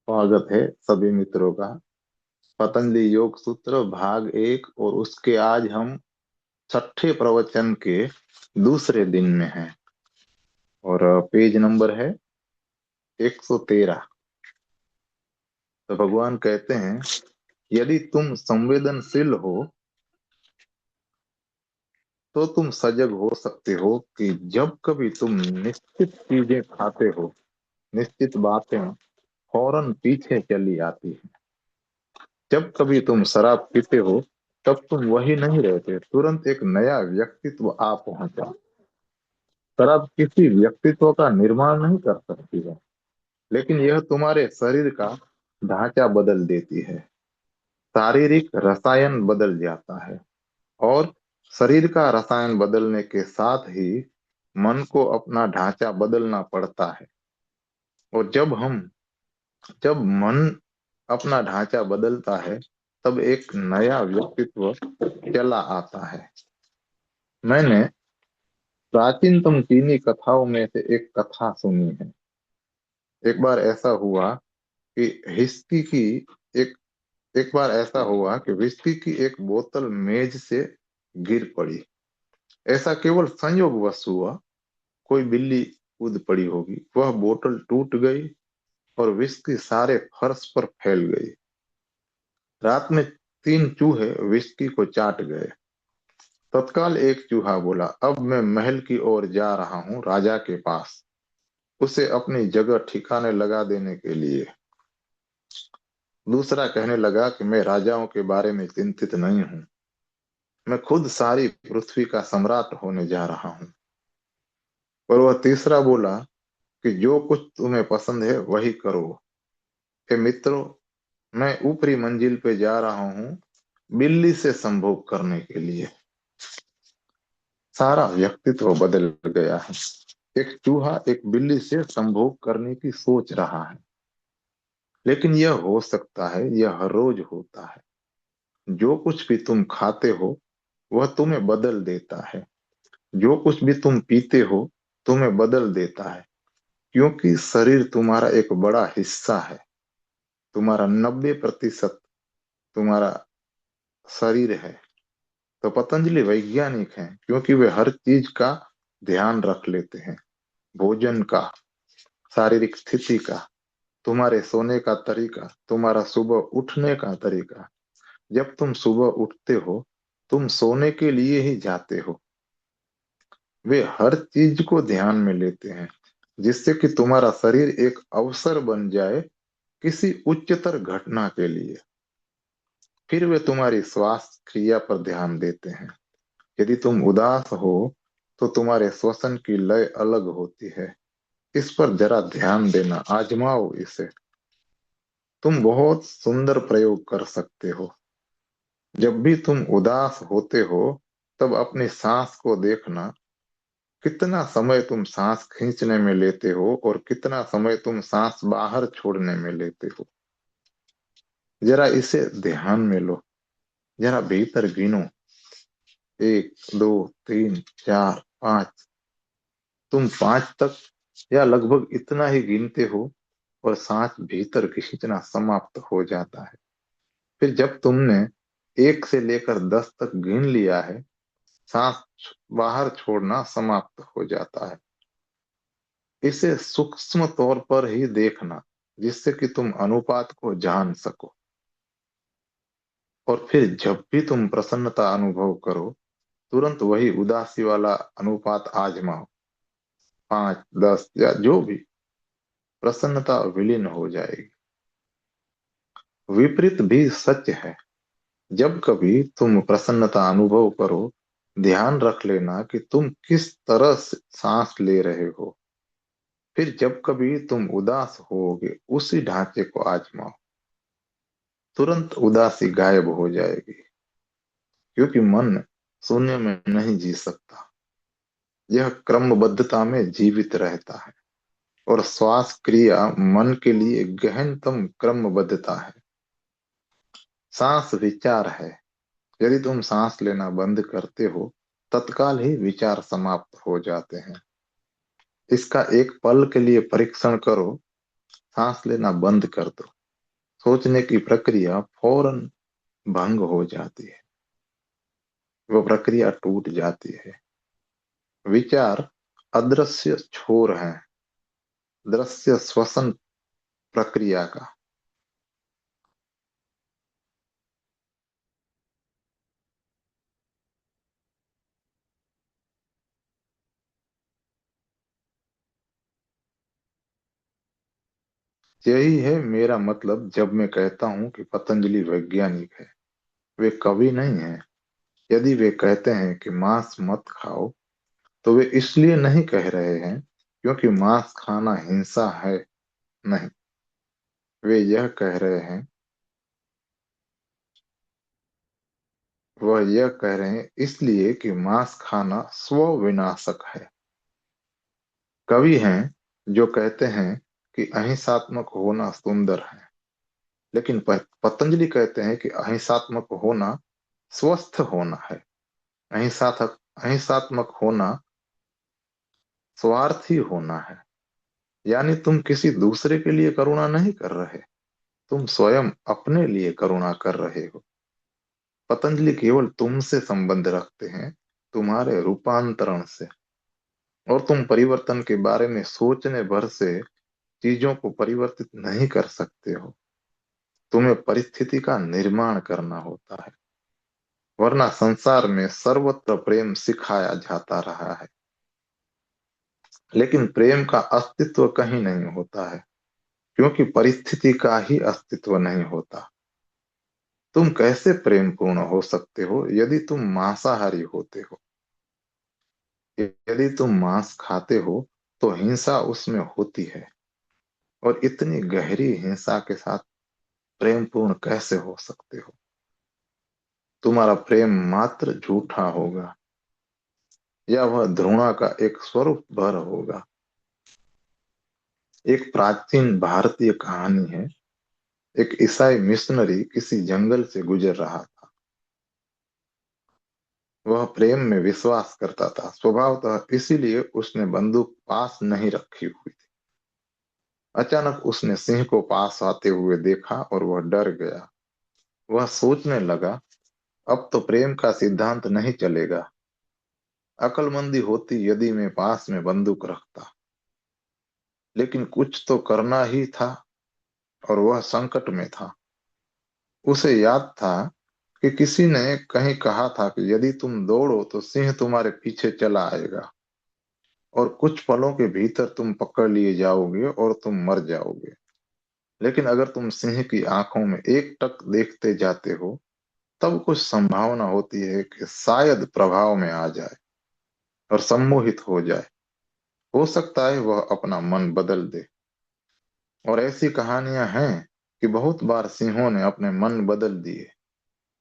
स्वागत है सभी मित्रों का। पतंजलि योग सूत्र भाग एक और उसके आज हम छठे प्रवचन के दूसरे दिन में हैं। और पेज नंबर है 113। तो भगवान कहते हैं, यदि तुम संवेदनशील हो तो तुम सजग हो सकते हो कि जब कभी तुम निश्चित चीजें खाते हो, निश्चित बातें फौरन पीछे चली आती है। जब कभी तुम शराब पीते हो तब तुम वही नहीं रहते, तुरंत एक नया व्यक्तित्व आ पहुंचा। शराब किसी व्यक्तित्व का निर्माण नहीं कर सकती है, लेकिन यह तुम्हारे शरीर का ढांचा बदल देती है। शारीरिक रसायन बदल जाता है और शरीर का रसायन बदलने के साथ ही मन को अपना ढांचा बदलना पड़ता है। और जब मन अपना ढांचा बदलता है तब एक नया व्यक्तित्व चला आता है। मैंने प्राचीनतम चीनी कथाओं में से एक कथा सुनी है। एक बार ऐसा हुआ कि विस्की की एक एक बार ऐसा हुआ कि विस्की की एक बोतल मेज से गिर पड़ी। ऐसा केवल संयोगवश हुआ। कोई बिल्ली कूद पड़ी होगी, वह बोतल टूट गई और विस्की सारे फर्श पर फैल गई। रात में 3 चूहे विस्की को चाट गए। तत्काल एक चूहा बोला, अब मैं महल की ओर जा रहा हूँ, राजा के पास, उसे अपनी जगह ठिकाने लगा देने के लिए। दूसरा कहने लगा कि मैं राजाओं के बारे में चिंतित नहीं हूँ, मैं खुद सारी पृथ्वी का सम्राट होने जा रहा हूँ। और वह तीसरा बोला कि जो कुछ तुम्हें पसंद है वही करो। हे मित्रों, मैं ऊपरी मंजिल पे जा रहा हूँ बिल्ली से संभोग करने के लिए। सारा व्यक्तित्व बदल गया है। एक चूहा एक बिल्ली से संभोग करने की सोच रहा है, लेकिन यह हो सकता है, यह हर रोज होता है। जो कुछ भी तुम खाते हो वह तुम्हें बदल देता है। जो कुछ भी तुम पीते हो तुम्हें बदल देता है, क्योंकि शरीर तुम्हारा एक बड़ा हिस्सा है। तुम्हारा 90% तुम्हारा शरीर है। तो पतंजलि वैज्ञानिक हैं, क्योंकि वे हर चीज का ध्यान रख लेते हैं। भोजन का, शारीरिक स्थिति का, तुम्हारे सोने का तरीका, तुम्हारा सुबह उठने का तरीका। जब तुम सुबह उठते हो तुम सोने के लिए ही जाते हो। वे हर चीज को ध्यान में लेते हैं, जिससे कि तुम्हारा शरीर एक अवसर बन जाए किसी उच्चतर घटना के लिए। फिर वे तुम्हारी श्वास क्रिया पर ध्यान देते हैं। यदि तुम उदास हो तो तुम्हारे श्वसन की लय अलग होती है। इस पर जरा ध्यान देना, आजमाओ इसे। तुम बहुत सुंदर प्रयोग कर सकते हो। जब भी तुम उदास होते हो तब अपनी सांस को देखना। कितना समय तुम सांस खींचने में लेते हो और कितना समय तुम सांस बाहर छोड़ने में लेते हो। जरा इसे ध्यान में लो। जरा भीतर गिनो, 1, 2, 3, 4, 5। तुम 5 तक या लगभग इतना ही गिनते हो और सांस भीतर खींचना समाप्त हो जाता है। फिर जब तुमने 1 से लेकर 10 तक गिन लिया है, सांस बाहर छोड़ना समाप्त हो जाता है। इसे सूक्ष्म तौर पर ही देखना, जिससे कि तुम अनुपात को जान सको। और फिर जब भी तुम प्रसन्नता अनुभव करो तुरंत वही उदासी वाला अनुपात आजमाओ। 5, 10 या जो भी, प्रसन्नता विलीन हो जाएगी। विपरीत भी सच है। जब कभी तुम प्रसन्नता अनुभव करो, ध्यान रख लेना कि तुम किस तरह से सांस ले रहे हो। फिर जब कभी तुम उदास होगे उसी ढांचे को आजमाओ। तुरंत उदासी गायब हो जाएगी, क्योंकि मन शून्य में नहीं जी सकता। यह क्रमबद्धता में जीवित रहता है और श्वास क्रिया मन के लिए गहनतम क्रमबद्धता है। सांस विचार है। यदि तुम सांस लेना बंद करते हो तत्काल ही विचार समाप्त हो जाते हैं। इसका एक पल के लिए परीक्षण करो। सांस लेना बंद कर दो सोचने की प्रक्रिया फौरन भंग हो जाती है, वो प्रक्रिया टूट जाती है। विचार अदृश्य छोर है दृश्य श्वसन प्रक्रिया का। यही है मेरा मतलब जब मैं कहता हूं कि पतंजलि वैज्ञानिक है। वे कवि नहीं है। यदि वे कहते हैं कि मांस मत खाओ, तो वे इसलिए नहीं कह रहे हैं क्योंकि मांस खाना हिंसा है। नहीं, वे यह कह रहे हैं, वह यह कह रहे हैं इसलिए कि मांस खाना स्व विनाशक है। कवि हैं जो कहते हैं कि अहिंसात्मक होना सुंदर है, लेकिन पतंजलि कहते हैं कि अहिंसात्मक होना स्वस्थ होना है। अहिंसात्मक होना स्वार्थी होना है। यानी तुम किसी दूसरे के लिए करुणा नहीं कर रहे, तुम स्वयं अपने लिए करुणा कर रहे हो। पतंजलि केवल तुमसे संबंध रखते हैं, तुम्हारे रूपांतरण से। और तुम परिवर्तन के बारे में सोचने भर से चीजों को परिवर्तित नहीं कर सकते हो। तुम्हें परिस्थिति का निर्माण करना होता है, वरना संसार में सर्वत्र प्रेम सिखाया जाता रहा है, लेकिन प्रेम का अस्तित्व कहीं नहीं होता है, क्योंकि परिस्थिति का ही अस्तित्व नहीं होता। तुम कैसे प्रेम पूर्ण हो सकते हो यदि तुम मांसाहारी होते हो? यदि तुम मांस खाते हो तो हिंसा उसमें होती है, और इतनी गहरी हिंसा के साथ प्रेम पूर्ण कैसे हो सकते हो? तुम्हारा प्रेम मात्र झूठा होगा, या वह घृणा का एक स्वरूप भर होगा। एक प्राचीन भारतीय कहानी है। एक ईसाई मिशनरी किसी जंगल से गुजर रहा था। वह प्रेम में विश्वास करता था स्वभावतः, इसीलिए उसने बंदूक पास नहीं रखी हुई थी। अचानक उसने सिंह को पास आते हुए देखा और वह डर गया। वह सोचने लगा, अब तो प्रेम का सिद्धांत नहीं चलेगा। अक्लमंदी होती यदि मैं पास में बंदूक रखता, लेकिन कुछ तो करना ही था, और वह संकट में था। उसे याद था कि किसी ने कहीं कहा था कि यदि तुम दौड़ो तो सिंह तुम्हारे पीछे चला आएगा, और कुछ पलों के भीतर तुम पकड़ लिए जाओगे और तुम मर जाओगे। लेकिन अगर तुम सिंह की आंखों में एक टक देखते जाते हो, तब कुछ संभावना होती है कि शायद प्रभाव में आ जाए और सम्मोहित हो जाए। हो सकता है वह अपना मन बदल दे। और ऐसी कहानियां हैं कि बहुत बार सिंहों ने अपने मन बदल दिए।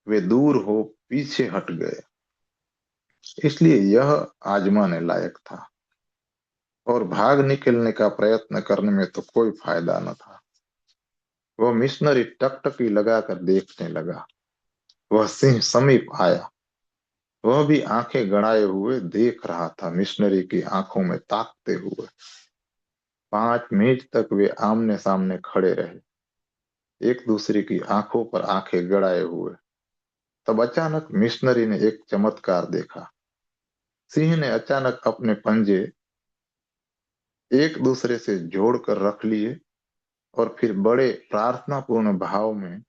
वे दूर हो पीछे हट गए, इसलिए यह आजमाने लायक था। और भाग निकलने का प्रयत्न करने में तो कोई फायदा न था। वह मिशनरी टकटकी लगाकर देखने लगा। वह सिंह समीप आया। वह भी आंखें गड़ाए हुए देख रहा था, मिशनरी की आंखों में ताकते हुए। 5 मिनट तक वे आमने सामने खड़े रहे, एक दूसरे की आंखों पर आंखें गड़ाए हुए। तब अचानक मिशनरी ने एक चमत्कार देखा। सिंह ने अचानक अपने पंजे एक दूसरे से जोड़कर रख लिए, और फिर बड़े प्रार्थनापूर्ण भाव में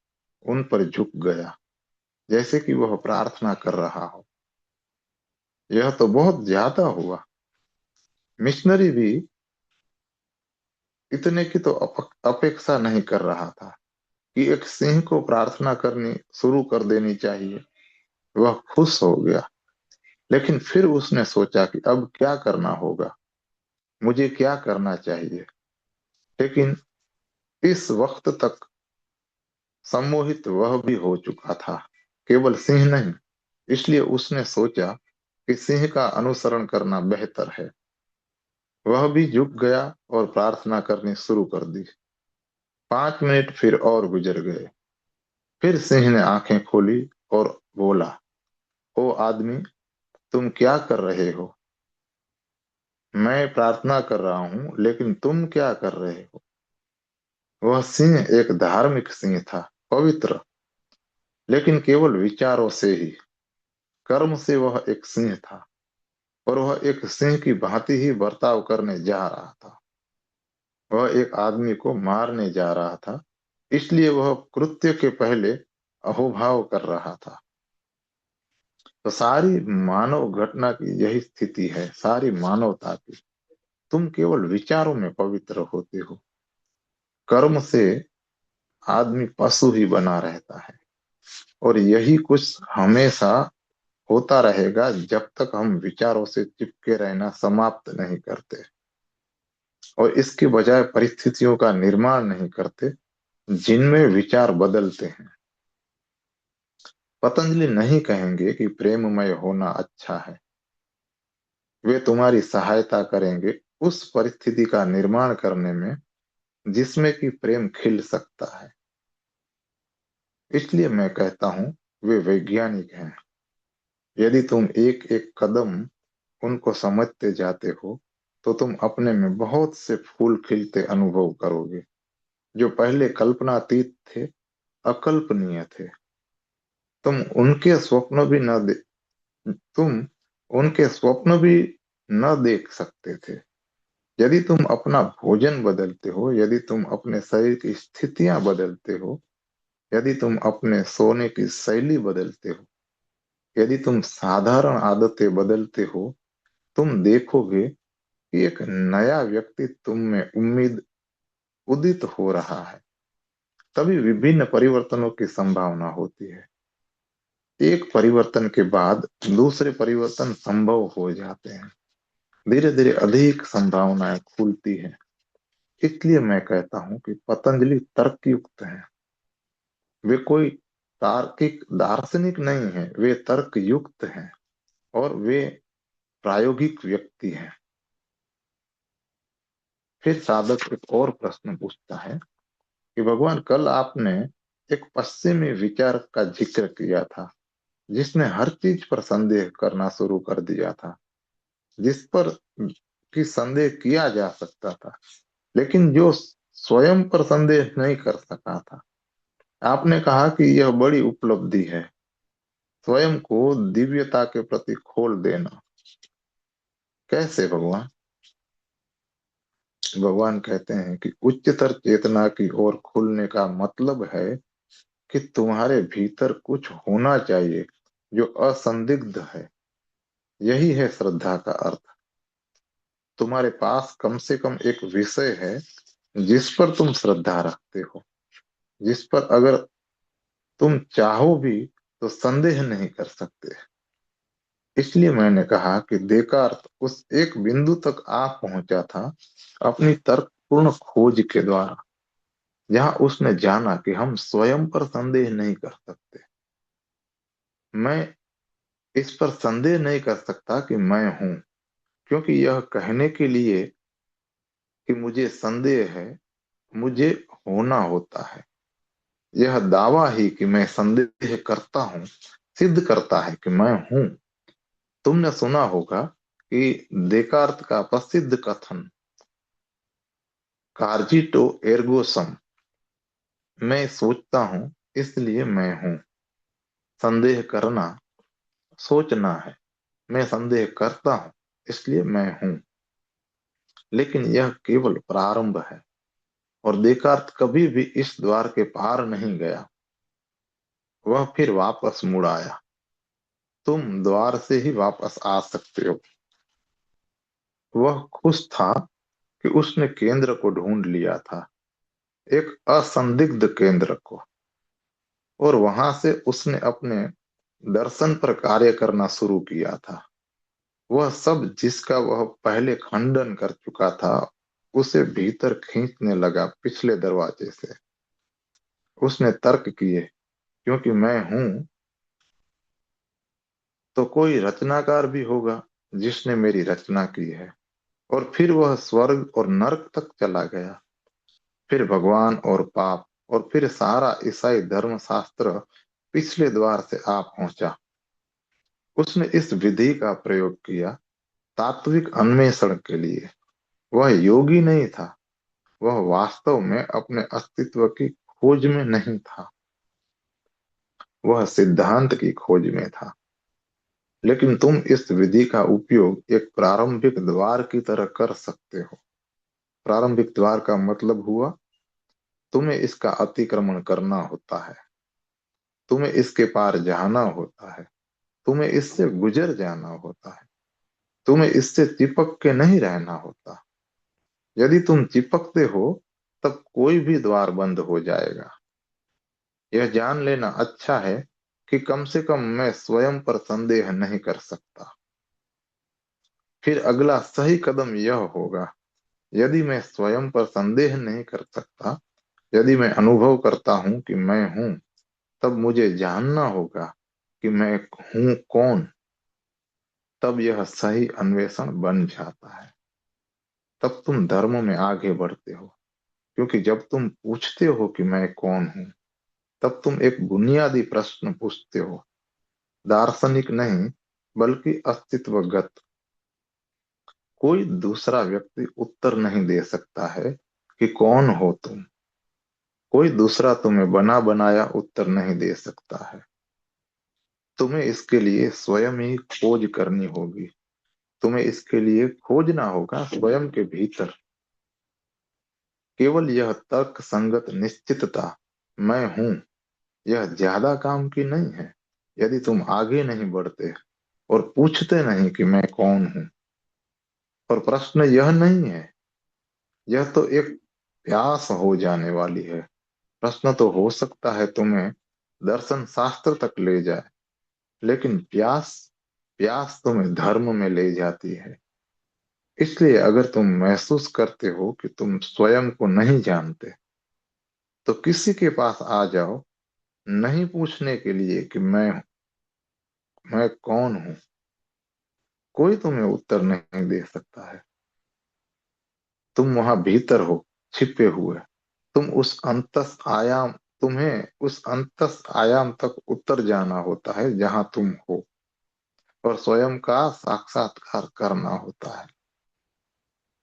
उन पर झुक गया, जैसे कि वह प्रार्थना कर रहा हो। यह तो बहुत ज्यादा हुआ। मिशनरी भी इतने की तो अपेक्षा नहीं कर रहा था कि एक सिंह को प्रार्थना करनी शुरू कर देनी चाहिए। वह खुश हो गया, लेकिन फिर उसने सोचा कि अब क्या करना होगा, मुझे क्या करना चाहिए। लेकिन इस वक्त तक सम्मोहित वह भी हो चुका था, केवल सिंह नहीं। इसलिए उसने सोचा कि सिंह का अनुसरण करना बेहतर है। वह भी झुक गया और प्रार्थना करनी शुरू कर दी। 5 मिनट फिर और गुजर गए। फिर सिंह ने आंखें खोली और बोला, ओ आदमी, तुम क्या कर रहे हो? मैं प्रार्थना कर रहा हूं, लेकिन तुम क्या कर रहे हो? वह सिंह एक धार्मिक सिंह था, पवित्र, लेकिन केवल विचारों से ही। कर्म से वह एक सिंह था, और वह एक सिंह की भांति ही बर्ताव करने जा रहा था। वह एक आदमी को मारने जा रहा था, इसलिए वह कृत्य के पहले अहोभाव कर रहा था। तो सारी मानव घटना की यही स्थिति है, सारी मानवता की। तुम केवल विचारों में पवित्र होते हो। कर्म से आदमी पशु ही बना रहता है, और यही कुछ हमेशा होता रहेगा जब तक हम विचारों से चिपके रहना समाप्त नहीं करते, और इसके बजाय परिस्थितियों का निर्माण नहीं करते जिनमें विचार बदलते हैं। पतंजलि नहीं कहेंगे कि प्रेममय होना अच्छा है। वे तुम्हारी सहायता करेंगे उस परिस्थिति का निर्माण करने में जिसमें कि प्रेम खिल सकता है। इसलिए मैं कहता हूं, वे वैज्ञानिक हैं। यदि तुम एक एक कदम उनको समझते जाते हो, तो तुम अपने में बहुत से फूल खिलते अनुभव करोगे, जो पहले कल्पनातीत थे, अकल्पनीय थे। तुम उनके स्वप्न भी न दे तुम उनके स्वप्न भी न देख सकते थे। यदि तुम अपना भोजन बदलते हो, यदि तुम अपने शरीर की स्थितियां बदलते हो, यदि तुम अपने सोने की शैली बदलते हो, यदि तुम साधारण आदतें बदलते हो, तुम देखोगे कि एक नया व्यक्ति तुम में उम्मीद उदित हो रहा है। तभी विभिन्न परिवर्तनों की संभावना होती है। एक परिवर्तन के बाद दूसरे परिवर्तन संभव हो जाते हैं। धीरे धीरे अधिक संभावनाएं खुलती हैं। इसलिए मैं कहता हूं कि पतंजलि तर्कयुक्त है। वे कोई तार्किक दार्शनिक नहीं है, वे तर्कयुक्त हैं, और वे प्रायोगिक व्यक्ति हैं। फिर साधक एक और प्रश्न पूछता है कि भगवान, कल आपने एक पश्चिमी विचार का जिक्र किया था, जिसने हर चीज पर संदेह करना शुरू कर दिया था, जिस पर कि संदेह किया जा सकता था, लेकिन जो स्वयं पर संदेह नहीं कर सका था। आपने कहा कि यह बड़ी उपलब्धि है, स्वयं को दिव्यता के प्रति खोल देना। कैसे भगवान? भगवान कहते हैं कि उच्चतर चेतना की ओर खुलने का मतलब है कि तुम्हारे भीतर कुछ होना चाहिए जो असंदिग्ध है। यही है श्रद्धा का अर्थ। तुम्हारे पास कम से कम एक विषय है जिस पर तुम श्रद्धा रखते हो, जिस पर अगर तुम चाहो भी तो संदेह नहीं कर सकते। इसलिए मैंने कहा कि देकार्त उस एक बिंदु तक आ पहुंचा था अपनी तर्कपूर्ण खोज के द्वारा, जहां उसने जाना कि हम स्वयं पर संदेह नहीं कर सकते। मैं इस पर संदेह नहीं कर सकता कि मैं हूं, क्योंकि यह कहने के लिए कि मुझे संदेह है, मुझे होना होता है। यह दावा ही कि मैं संदेह करता हूं सिद्ध करता है कि मैं हूं। तुमने सुना होगा कि देकार्त का प्रसिद्ध कथन, कार्जिटो एर्गो सम, मैं सोचता हूं इसलिए मैं हूं। संदेह करना सोचना है, मैं संदेह करता हूं इसलिए मैं हूं। लेकिन यह केवल प्रारंभ है, और देकार्त कभी भी इस द्वार के पार नहीं गया। वह फिर वापस मुड़ आया। तुम द्वार से ही वापस आ सकते हो। वह खुश था कि उसने केंद्र को ढूंढ लिया था, एक असंदिग्ध केंद्र को, और वहां से उसने अपने दर्शन पर कार्य करना शुरू किया था। वह सब जिसका वह पहले खंडन कर चुका था, उसे भीतर खींचने लगा पिछले दरवाजे से। उसने तर्क किए, क्योंकि मैं हूं तो कोई रचनाकार भी होगा जिसने मेरी रचना की है। और फिर वह स्वर्ग और नरक तक चला गया, फिर भगवान और पाप, और फिर सारा ईसाई धर्मशास्त्र पिछले द्वार से आ पहुंचा। उसने इस विधि का प्रयोग किया तात्विक अन्वेषण के लिए। वह योगी नहीं था, वह वास्तव में अपने अस्तित्व की खोज में नहीं था, वह सिद्धांत की खोज में था। लेकिन तुम इस विधि का उपयोग एक प्रारंभिक द्वार की तरह कर सकते हो। प्रारंभिक द्वार का मतलब हुआ, तुम्हें इसका अतिक्रमण करना होता है, तुम्हें इसके पार जाना होता है, तुम्हें इससे गुजर जाना होता है, तुम्हें इससे चिपक के नहीं रहना होता। यदि तुम चिपकते हो, तब कोई भी द्वार बंद हो जाएगा। यह जान लेना अच्छा है कि कम से कम मैं स्वयं पर संदेह नहीं कर सकता। फिर अगला सही कदम यह होगा, यदि मैं स्वयं पर संदेह नहीं कर सकता, यदि मैं अनुभव करता हूं कि मैं हूं, तब मुझे जानना होगा कि मैं हूं कौन। तब यह सही अन्वेषण बन जाता है। तब तुम धर्म में आगे बढ़ते हो, क्योंकि जब तुम पूछते हो कि मैं कौन हूं, तब तुम एक बुनियादी प्रश्न पूछते हो, दार्शनिक नहीं, बल्कि अस्तित्वगत। कोई दूसरा व्यक्ति उत्तर नहीं दे सकता है कि कौन हो तुम। कोई दूसरा तुम्हें बना बनाया उत्तर नहीं दे सकता है। तुम्हें इसके लिए स्वयं ही खोज करनी होगी। तुम्हें इसके लिए खोजना होगा स्वयं के भीतर। केवल यह तर्क संगत निश्चितता, मैं हूं, यह ज्यादा काम की नहीं है। यदि तुम आगे नहीं बढ़ते और पूछते नहीं कि मैं कौन हूं। और प्रश्न यह नहीं है, यह तो एक प्यास हो जाने वाली है। प्रश्न तो हो सकता है तुम्हें दर्शन शास्त्र तक ले जाए, लेकिन प्यास, प्यास तुम्हें धर्म में ले जाती है। इसलिए अगर तुम महसूस करते हो कि तुम स्वयं को नहीं जानते, तो किसी के पास आ जाओ, नहीं पूछने के लिए कि मैं कौन हूं। कोई तुम्हें उत्तर नहीं दे सकता है। तुम वहां भीतर हो, छिपे हुए। तुम उस अंतस आयाम तुम्हें उस अंतस आयाम तक उतर जाना होता है जहां तुम हो, और स्वयं का साक्षात्कार करना होता है।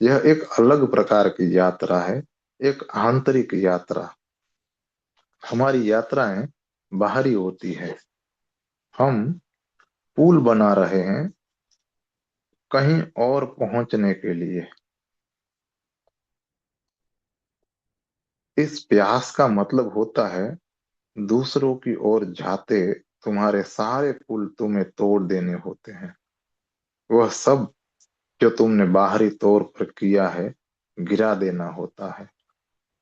यह एक अलग प्रकार की यात्रा है, एक आंतरिक यात्रा। हमारी यात्राएं बाहरी होती है। हम पुल बना रहे हैं कहीं और पहुंचने के लिए। इस प्यास का मतलब होता है, दूसरों की ओर जाते तुम्हारे सारे पुल तुम्हें तोड़ देने होते हैं। वह सब जो तुमने बाहरी तौर पर किया है, गिरा देना होता है,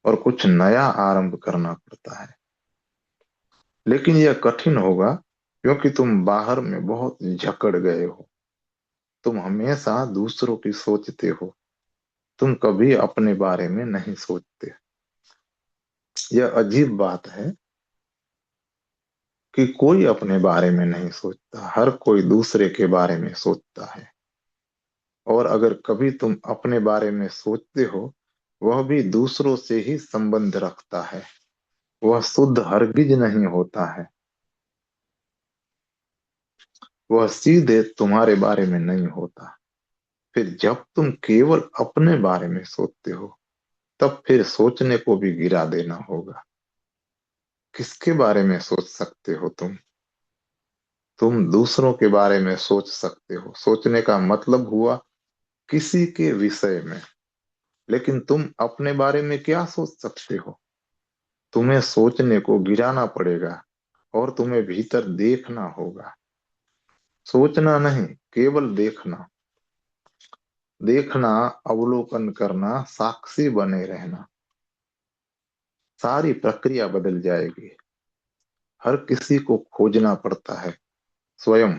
और कुछ नया आरंभ करना पड़ता है। लेकिन यह कठिन होगा, क्योंकि तुम बाहर में बहुत जकड़ गए हो। तुम हमेशा दूसरों की सोचते हो, तुम कभी अपने बारे में नहीं सोचते। यह अजीब बात है कि कोई अपने बारे में नहीं सोचता, हर कोई दूसरे के बारे में सोचता है। और अगर कभी तुम अपने बारे में सोचते हो, वह भी दूसरों से ही संबंध रखता है। वह शुद्ध हरगिज नहीं होता है। वह सीधे तुम्हारे बारे में नहीं होता। फिर जब तुम केवल अपने बारे में सोचते हो, तब फिर सोचने को भी गिरा देना होगा। किसके बारे में सोच सकते हो तुम दूसरों के बारे में सोच सकते हो। सोचने का मतलब हुआ किसी के विषय में। लेकिन तुम अपने बारे में क्या सोच सकते हो? तुम्हें सोचने को गिराना पड़ेगा, और तुम्हें भीतर देखना होगा। सोचना नहीं, केवल देखना। देखना, अवलोकन करना, साक्षी बने रहना। सारी प्रक्रिया बदल जाएगी। हर किसी को खोजना पड़ता है, स्वयं।